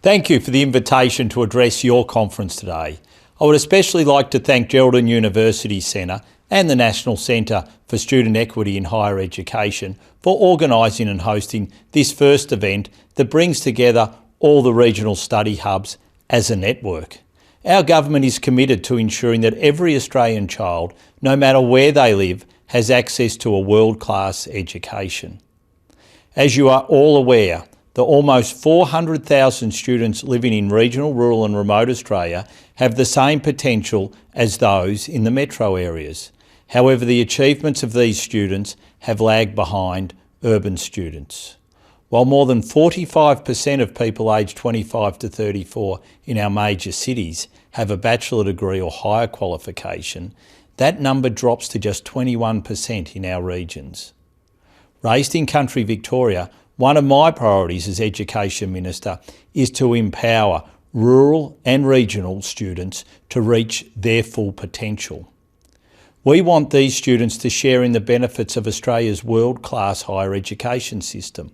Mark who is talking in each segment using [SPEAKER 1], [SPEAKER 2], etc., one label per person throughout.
[SPEAKER 1] Thank you for the invitation to address your conference today. I would especially like to thank Geraldton University Centre and the National Centre for Student Equity in Higher Education for organising and hosting this first event that brings together all the regional study hubs as a network. Our government is committed to ensuring that every Australian child, no matter where they live, has access to a world-class education. As you are all aware, the almost 400,000 students living in regional, rural and remote Australia have the same potential as those in the metro areas. However, the achievements of these students have lagged behind urban students. While more than 45% of people aged 25 to 34 in our major cities have a bachelor degree or higher qualification, that number drops to just 21% in our regions. Raised in country Victoria, one of my priorities as Education Minister is to empower rural and regional students to reach their full potential. We want these students to share in the benefits of Australia's world-class higher education system.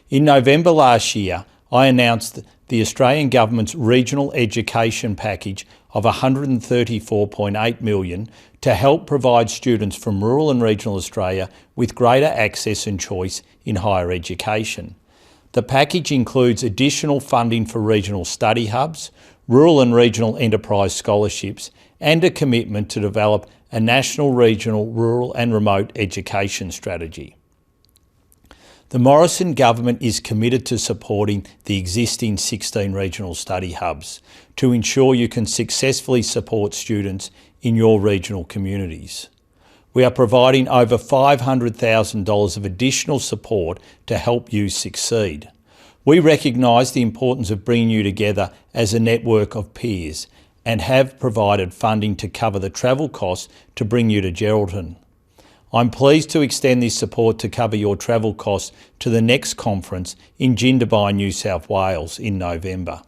[SPEAKER 1] In November last year, I announced the Australian Government's regional education package of $134.8 million to help provide students from rural and regional Australia with greater access and choice in higher education. The package includes additional funding for regional study hubs, rural and regional enterprise scholarships, and a commitment to develop a national, regional, rural and remote education strategy. The Morrison government is committed to supporting the existing 16 regional study hubs to ensure you can successfully support students in your regional communities. We are providing over $500,000 of additional support to help you succeed. We recognise the importance of bringing you together as a network of peers and have provided funding to cover the travel costs to bring you to Geraldton. I'm pleased to extend this support to cover your travel costs to the next conference in Jindabyne, New South Wales in November.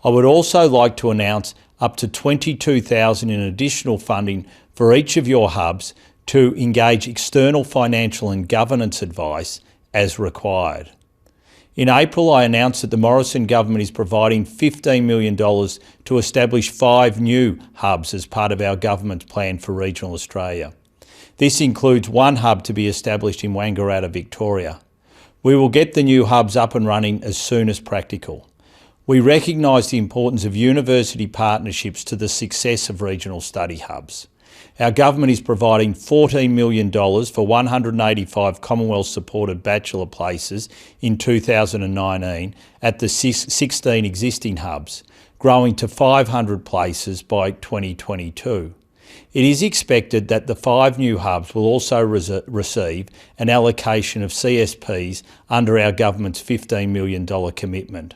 [SPEAKER 1] I would also like to announce up to $22,000 in additional funding for each of your hubs to engage external financial and governance advice as required. In April, I announced that the Morrison government is providing $15 million to establish 5 new hubs as part of our government's plan for regional Australia. This includes one hub to be established in Wangaratta, Victoria. We will get the new hubs up and running as soon as practical. We recognise the importance of university partnerships to the success of regional study hubs. Our government is providing $14 million for 185 Commonwealth-supported bachelor places in 2019 at the 16 existing hubs, growing to 500 places by 2022. It is expected that the 5 new hubs will also receive an allocation of CSPs under our government's $15 million commitment.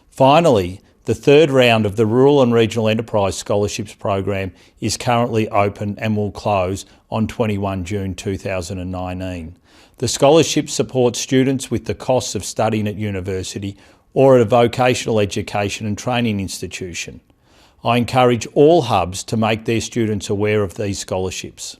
[SPEAKER 1] Finally, the third round of the Rural and Regional Enterprise Scholarships program is currently open and will close on 21 June 2019. The scholarship supports students with the costs of studying at university or at a vocational education and training institution. I encourage all hubs to make their students aware of these scholarships.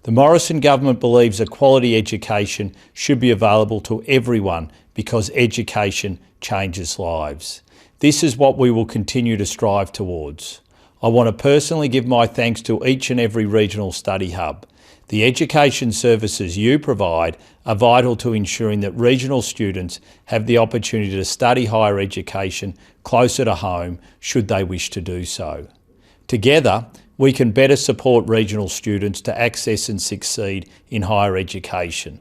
[SPEAKER 1] The Morrison government believes a quality education should be available to everyone because education changes lives. This is what we will continue to strive towards. I want to personally give my thanks to each and every regional study hub. The education services you provide are vital to ensuring that regional students have the opportunity to study higher education closer to home should they wish to do so. Together, we can better support regional students to access and succeed in higher education.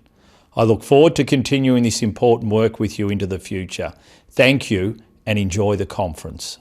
[SPEAKER 1] I look forward to continuing this important work with you into the future. Thank you and enjoy the conference.